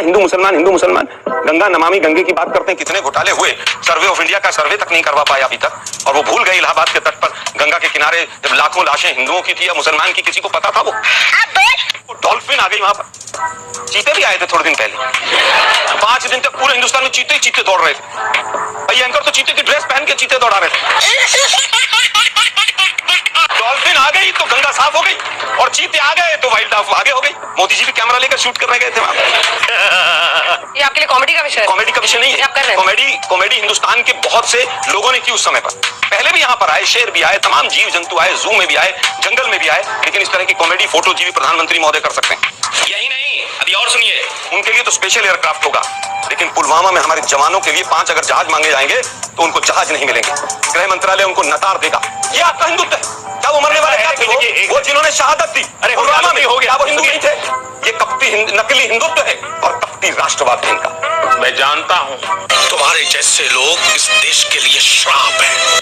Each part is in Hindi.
हिंदू मुसलमान। गंगा नमामि गंगे की बात करते हैं, कितने घोटाले हुए, सर्वे ऑफ इंडिया का सर्वे तक नहीं करवा पाया अभी तक, और वो भूल गए इलाहाबाद के तट पर गंगा के किनारे जब लाखों लाशें हिंदुओं की थी या मुसलमान की, किसी को पता था? वो डॉल्फिन आ गई वहां पर, चीते भी आए थे थोड़े दिन पहले, 5 दिन तक पूरे हिंदुस्तान में चीते ही चीते दौड़ रहे थे। भाई एंकर तो चीते की ड्रेस पहन के चीते दौड़ा रहे थे। डॉल्फिन आ गई तो गंगा साफ हो गई, और चीते आ गए तो वाइल्ड लाइफ आगे हो गई। मोदी जी भी कैमरा लेकर शूट करने गए थे वहां। ये आपके लिए कॉमेडी का विषय है? कॉमेडी का विषय नहीं है, कॉमेडी हिंदुस्तान के बहुत से लोगों ने की उस समय पर। पहले भी यहाँ पर आए, शेर भी आए, तमाम जीव जंतु आए, जू में भी आए, जंगल में भी आए, लेकिन इस तरह की कॉमेडी फोटो जी भी प्रधानमंत्री महोदय कर सकते हैं। यही नहीं, अभी और सुनिए, उनके लिए तो स्पेशल एयरक्राफ्ट होगा, लेकिन पुलवामा में हमारे जवानों के लिए 5 अगर जहाज मांगे जाएंगे तो उनको जहाज नहीं मिलेंगे। गृह मंत्रालय उनको नकार देगा। ये आपका हिंदुत्व है क्या? वो मरने वाले क्या थे? वो जिन्होंने शहादत दी पुलवामा में, हो गया वो हिंदू नहीं थे? ये कपटी नकली हिंदुत्व है और कपटी राष्ट्रवाद है इनका। मैं जानता हूँ तुम्हारे जैसे लोग इस देश के लिए श्राप है।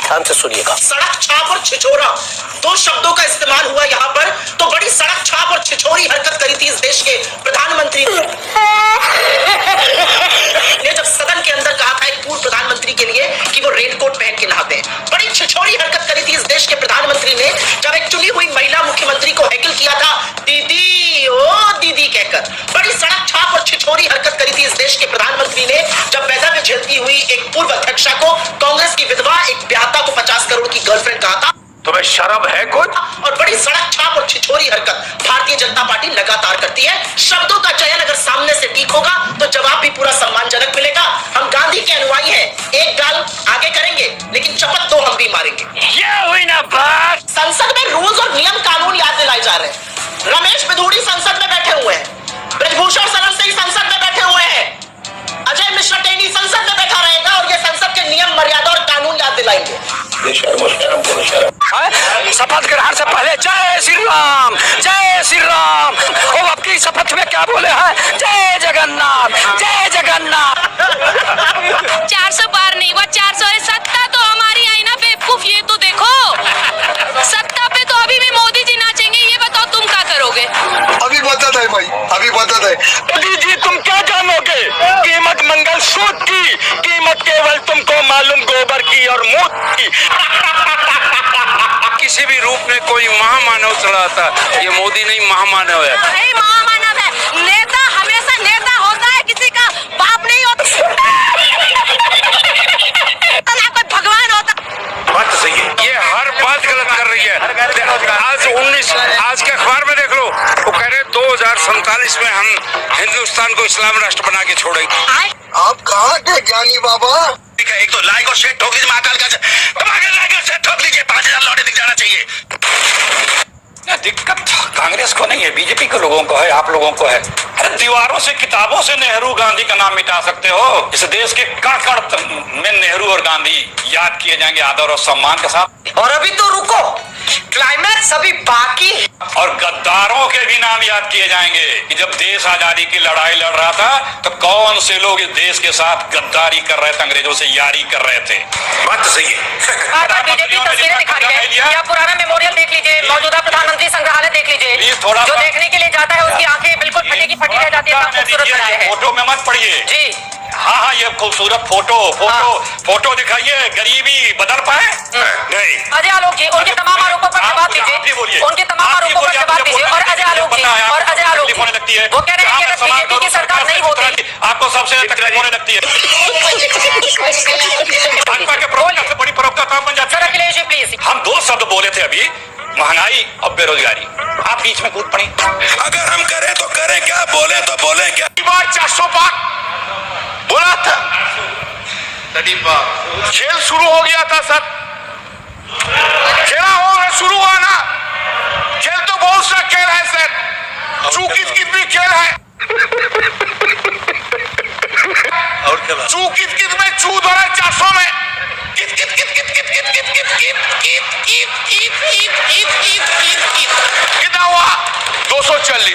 ध्यान से सुनिएगा। सड़क छाप और छिछोरा 2 शब्दों का इस्तेमाल हुआ यहाँ पर। तो बड़ी सड़क छाप और छिछोरी हरकत करी थी इस देश के प्रधानमंत्री ने जब सदन के अंदर कहा था एक पूर्व प्रधानमंत्री के लिए कि वो रेनकोट पहन के नहाते हैं। बड़ी छिछोरी हरकत करी थी इस देश के प्रधानमंत्री ने जब एक चुनी हुई महिला मुख्यमंत्री को हैकल किया था, दीदी ओ दीदी कहकर। बड़ी सड़क छाप और छिछोरी हरकत करी थी इस देश के प्रधानमंत्री ने जब पैदा में झेलती हुई एक पूर्व अध्यक्षा को कांग्रेस की विधवा एक ब्याहता को 50 करोड़ की गर्लफ्रेंड कहा था। तुम्हें शर्म है कुछ? और बड़ी सड़क छाप और छिछोरी हरकत भारतीय जनता पार्टी लगातार करती है। शब्दों का चयन अगर सामने से ठीक होगा तो जवाब भी पूरा सम्मानजनक मिलेगा। हम गांधी के अनुयायी हैं, एक गाल आगे करेंगे लेकिन चपत 2 हम भी मारेंगे। ये हुई ना बात। संसद में रूल्स और नियम कानून याद दिलाए जा रहे हैं। रमेश बिधूड़ी संसद में बैठे हुए हैं, ब्रजभूषण शरण सिंह संसद में बैठे हुए हैं, अजय मिश्रा टेनी संसद में बैठा रहेगा और ये संसद के नियम मर्यादा और कानून याद दिलाएंगे। शपथ ग्रहण से पहले जय श्री राम, जय श्री राम। वो आपकी शपथ में क्या बोले हैं? जय जगन्नाथ, जय जगन्नाथ। 400 पार नहीं हुआ, 400 है। सत्ता तो हमारी आई ना बेवकूफ, ये तो देखो। सत्ता पे तो अभी भी मोदी जी नाचेंगे, ये बताओ तुम क्या करोगे? अभी बता है भाई, अभी बता है। मोदी जी तुम क्या जानोगे कीमत मंगल सूत्र की? कीमत केवल तुमको मालूम गोबर की और मूत्र की। किसी भी रूप में कोई महामानव चला था, ये मोदी नहीं महामानव है। महामानव है। नेता हमेशा नेता होता है, किसी का बाप नहीं होता ना कोई भगवान होता। बात सही है, ये हर बात गलत कर रही है। आज के अखबार में देख लो, वो कह रहे 2047 में हम हिंदुस्तान को इस्लाम राष्ट्र बना के छोड़ेंगे। आप कहाँ के ज्ञानी बाबा? ठीक है, एक तो लाइक और शेयर ठोक लीजिए, महाकाल का लाइक और शेयर ठोक लीजिए, 5000 लौटे दिख जाना चाहिए। दिक्कत कांग्रेस को नहीं है, बीजेपी के लोगों को है, आप लोगों को है। अरे दीवारों से किताबों से नेहरू गांधी का नाम मिटा सकते हो? इस देश के कण कण में नेहरू और गांधी याद किए जाएंगे आदर और सम्मान के साथ। और अभी तो रुको, क्लाइमैक्स अभी बाकी है। और गद्दारों के भी नाम याद किए जाएंगे कि जब देश आजादी की लड़ाई लड़ रहा था तो कौन से लोग इस देश के साथ गद्दारी कर रहे थे, अंग्रेजों से यारी कर रहे थे। बात तो सही है। बीजेपी तस्वीरें दिखा रही है, या पुराना मेमोरियल देख लीजिए, मौजूदा प्रधानमंत्री संग्रहालय देख लीजिए। जो देखने के लिए जाता है उसकी आंखें बिल्कुल फटी की फटी रह जाती है। खूबसूरत बनाया है। फोटो में मत पढ़िए जी। हाँ, ये खूबसूरत फोटो दिखाइए। गरीबी बदल पाए नहीं। अजय आलोक जी, उनके तमाम आरोपों पर जवाब दीजिए। उनके तमाम आरोपों पर जवाब दीजिए। और अजय आलोक जी, वो कह रहे हैं कि अगर बीजेपी की सरकार नहीं होती, आपको सबसे तकलीफ होने लगती है। भाजपा के प्रवक्ता से बड़ी प्रवक्ता काम बन जाती है। Sir Akhilesh ji please. हम 2 शब्द बोले थे अभी, महंगाई और बेरोजगारी। आप बीच में कूद पड़ी। अगर हम करें तो करें क्या, बोले तो बोले क्या? 400 पार बोला था। खेल शुरू हो गया था सर, खेला हो शुरू हुआ ना। खेल तो बहुत सा खेल है सर, चू कित भी खेल है। और क्या? चू कित में चू दो 400 में कितना हुआ? 240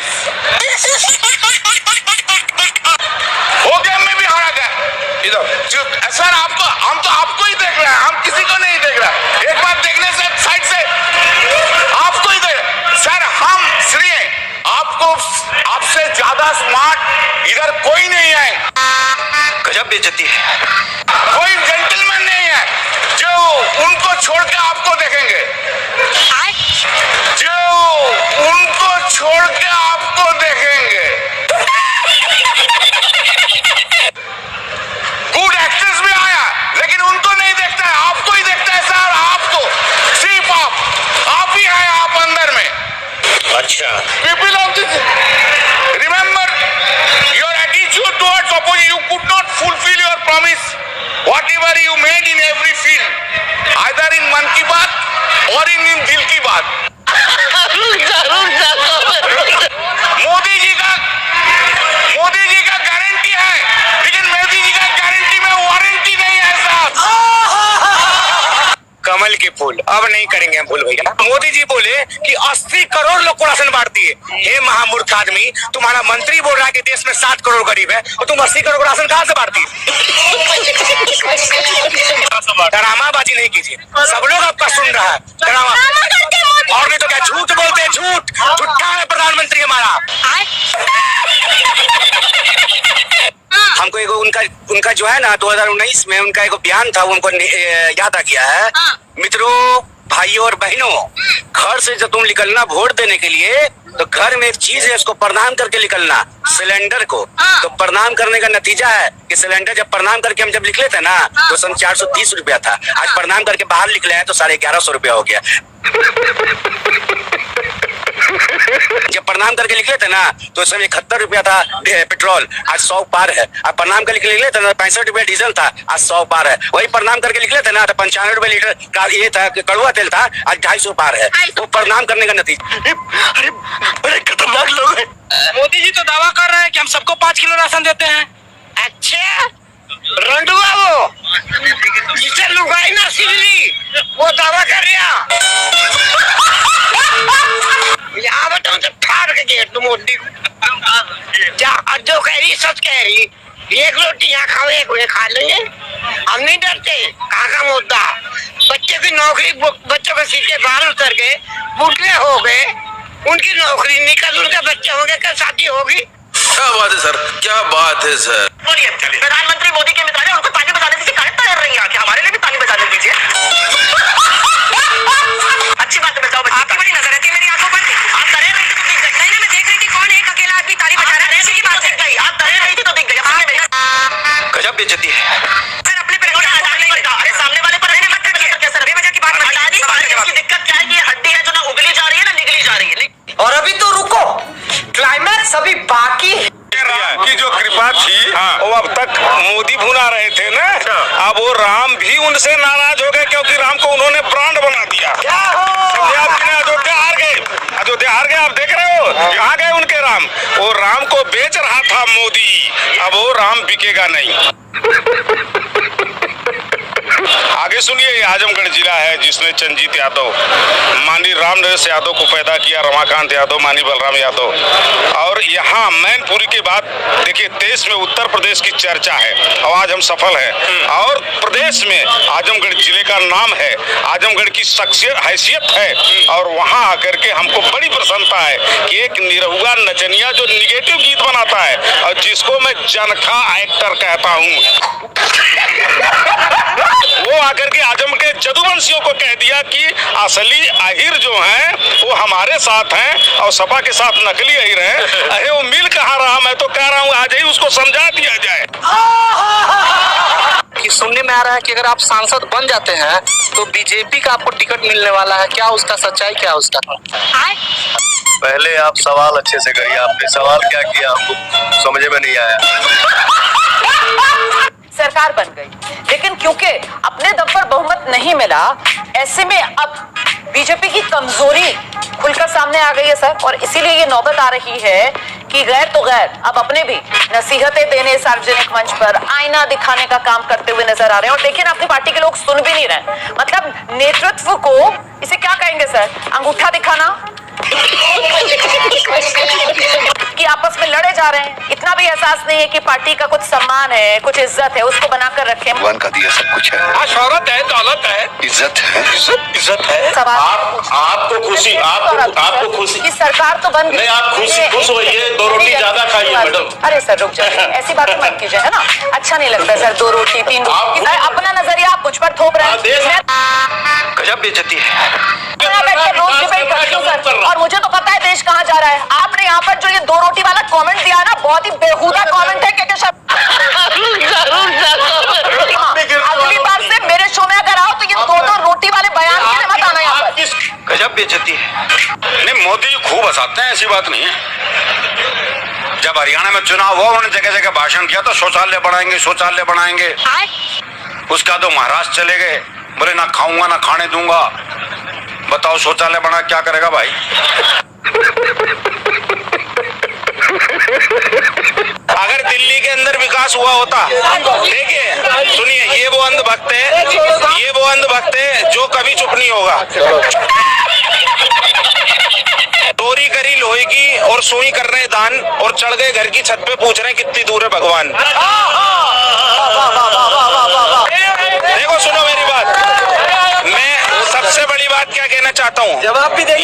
हो गया। मैं भी हारा गया इधर। सर आपको, हम तो आपको ही देख रहे हैं, हम किसी को नहीं देख रहे। एक बार देखने से साइड से आपको ही देख। सर हम सुनिए, आपको आपसे ज्यादा स्मार्ट इधर गजब बेइज्जती है। कोई जेंटलमैन नहीं है जो उनको छोड़ के आपको देखेंगे, जो उनको छोड़ के आपको देखेंगे। गुड एक्ट्रेस भी आया लेकिन उनको नहीं देखता है, आपको ही देखता है सर। आपको सिर्फ आप ही हैं आप अंदर में। अच्छा, People of this, remember your attitude towards opposition. You could not fulfill your promise, whatever you made in every field, either in मन की बात or in दिल की बात। मोदी जी का गारंटी है, लेकिन मोदी जी का गारंटी में वारंटी नहीं है साहब। कमल के फूल अब नहीं करेंगे हम भूल भैया। मोदी जी बोले कि 80 करोड़ लोग को राशन बांट दिए। हे महामूर्ख आदमी, तुम्हारा मंत्री बोल रहा है कि देश में 7 करोड़ गरीब है और तुम 80 करोड़ राशन कहाँ से बांटती? ड्रामाबाजी नहीं कीजिए, सब लोग आपका सुन रहा है। ड्रामा और नहीं तो क्या, झूठ बोलते हैं, झूठ झूठा है प्रधानमंत्री हमारा। हमको एगो उनका जो है ना 2019 में उनका एगो बयान था, वो हमको याद आ गया है। मित्रों, भाइयों और बहनों, घर से जब तुम निकलना वोट देने के लिए तो घर में एक चीज है, उसको प्रणाम करके निकलना, सिलेंडर को। तो प्रणाम करने का नतीजा है कि सिलेंडर जब प्रणाम करके हम जब निकले थे ना तो सन 430 रुपया था। आज प्रणाम करके बाहर निकले हैं तो 1150 रुपया हो गया। जब प्रणाम करके निकले थे ना तो उस समय 71 रुपया था पेट्रोल, आज 100 पार है। अब प्रणाम करके निकले थे ना 65 रुपया डीजल था, आज 100 पार है। वही प्रणाम करके निकले थे ना तो 95 रुपया लीटर का ये था, कड़वा तेल था, आज 250 पार है। तो प्रणाम करने का नतीजा। अरे बड़े खतरनाक लोग हैं। मोदी जी तो दावा कर रहे हैं कि हम सबको 5 किलो राशन देते हैं। अच्छा, रंडुआ वो जिसे लुगाई ना सिल्ली वो दावा कर रहा। यहाँ बताओ तो फाड़ के गेट तुम मोदी जो कह रही सच कह रही। एक रोटी यहाँ खाओ, एक वे खा लेंगे, हम नहीं डरते। कहाँ का मुद्दा, बच्चे की नौकरी, बच्चों के सीट के बाहर उतर गए, बूढ़े हो गए, उनकी नौकरी निकल, उनके बच्चे होंगे, कल शादी होगी। क्या बात है सर, क्या बात है सर। प्रधानमंत्री मोदी के मित्र हैं, उनको ताली बजाने दीजिए। काहे तैयार रही है, हमारे लिए भी ताली बजाने दीजिए। अच्छी बात है, बताओ। आपकी बड़ी नजर रहती है मेरी आंखों पर। आप डरे रही थी तो दिख गई। नहीं, मैं देख रही थी कौन एक अकेला आदमी ताली बजा रहा है। ऐसी की बात है, आप डरे रही थी तो दिख गई। गजब बेइज्जती है। सर अपने पे अरे सामने वाले पर रहने मत करिए। बेवजह की बात मत कीजिए। इसकी दिक्कत क्या है कि ये हड्डी है जो ना उगली जा रही है ना निगली जा रही है। और अभी तो रुको, क्लाइमैक्स अभी बाकी है। की जो कृपा थी वो अब तक मोदी भुना रहे थे ना, अब वो राम भी उनसे नाराज हो गए क्योंकि राम को उन्होंने ब्रांड बना दिया। अयोध्या हार गए, आप देख रहे हो कहाँ गए उनके राम। वो राम को बेच रहा था मोदी, अब वो राम बिकेगा नहीं। आगे सुनिए, ये आजमगढ़ जिला है जिसने चंजीत यादव, मानी रामनरेश यादव को पैदा किया, रमाकांत यादव, मानी बलराम यादव। और यहाँ मैनपुरी के बाद देखिए देश में उत्तर प्रदेश की चर्चा है और आज हम सफल हैं। और प्रदेश में आजमगढ़ जिले का नाम है, आजमगढ़ की हैसियत है। और वहाँ आकर के हमको बड़ी प्रसन्नता है कि एक निरहुआ नचनिया जो निगेटिव गीत बनाता है और जिसको मैं जनखा एक्टर कहता हूँ, वो आकर के आजम के जदुवंशियों को कह दिया कि असली अहिर जो हैं वो हमारे साथ हैं और सपा के साथ नकली अहिर हैं। अरे वो मिल कहाँ रहा, मैं तो कह रहा हूँ आज ही उसको समझा दिया जाए। कि सुनने में आ रहा है कि अगर आप सांसद बन जाते हैं तो बीजेपी का आपको टिकट मिलने वाला है, क्या उसका सच्चाई, क्या उसका? पहले आप सवाल अच्छे से करिए, आपने सवाल क्या किया हमको समझ में नहीं आया। सरकार बन गई, लेकिन क्योंकि अपने दम पर बहुमत नहीं मिला, ऐसे में अब बीजेपी की कमजोरी खुलकर सामने आ गई है सर। और इसीलिए ये नौबत आ रही है कि गैर तो गैर अब अपने भी नसीहतें देने, सार्वजनिक मंच पर आईना दिखाने का काम करते हुए नजर आ रहे हैं। और देखिए ना, अपनी पार्टी के लोग सुन भी नहीं रहे। मतलब नेतृत्व को इसे क्या कहेंगे सर, अंगूठा दिखाना कि आपस में लड़े चाह रहे हैं? इतना भी एहसास नहीं है कि पार्टी का कुछ सम्मान है, कुछ इज्जत है, उसको बनाकर रखें। भगवान का दिया सब कुछ है। हाँ, शौहरत है, दौलत है, इज्जत है। इज्जत है। सवाल आपको खुशी, आपको खुशी कि सरकार तो बंद नहीं, आप खुश होइए, 2 रोटी ज्यादा खाइए मैडम। अरे सर रुक जाइए, ऐसी बात मत कीजिए, है ना? अच्छा नहीं लगता सर 2 रोटी 3 रोटी। अपना नजरिया आप मुझ पर थोप रहे हैं। गजब बेइज्जती है। मैं बैठ के रोज डिबेट करती हूं सर, और मुझे तो पता है देश कहाँ जा रहा है। आपने यहाँ पर जो ये 2 रोटी वाला कमेंट दिया ना, बहुत ही बेहुदा कमेंट है। क्योंकि अगली बार से मेरे शो में अगर आओ तो ये 2 रोटी वाले बयान के लिए मत आना यहाँ पर। गजब बेइज्जती है। नहीं, मोदी जी खूब हंसाते हैं, ऐसी बात नहीं है। जब हरियाणा में चुनाव हुआ, उन्होंने जगह जगह भाषण किया तो शौचालय बनाएंगे, शौचालय बनाएंगे। उसका तो महाराष्ट्र चले गए, बोले ना खाऊंगा ना खाने दूंगा। बताओ शौचालय बना क्या करेगा भाई? अगर दिल्ली के अंदर विकास हुआ होता, देखिए सुनिए, ये वो अंधभक्त है जो कभी चुप नहीं होगा। चोरी करी लोहे की और सुई कर रहे दान, और चढ़ गए घर की छत पे, पूछ रहे कितनी दूर है भगवान। देखो सुनो मेरी बात, मैं सबसे बड़ी बात क्या कहना चाहता हूँ, जवाब भी दे,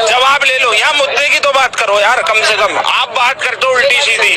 जवाब ले लो, यहाँ मुद्दे की तो बात करो यार, कम से कम। आप बात करते हो उल्टी सीधी।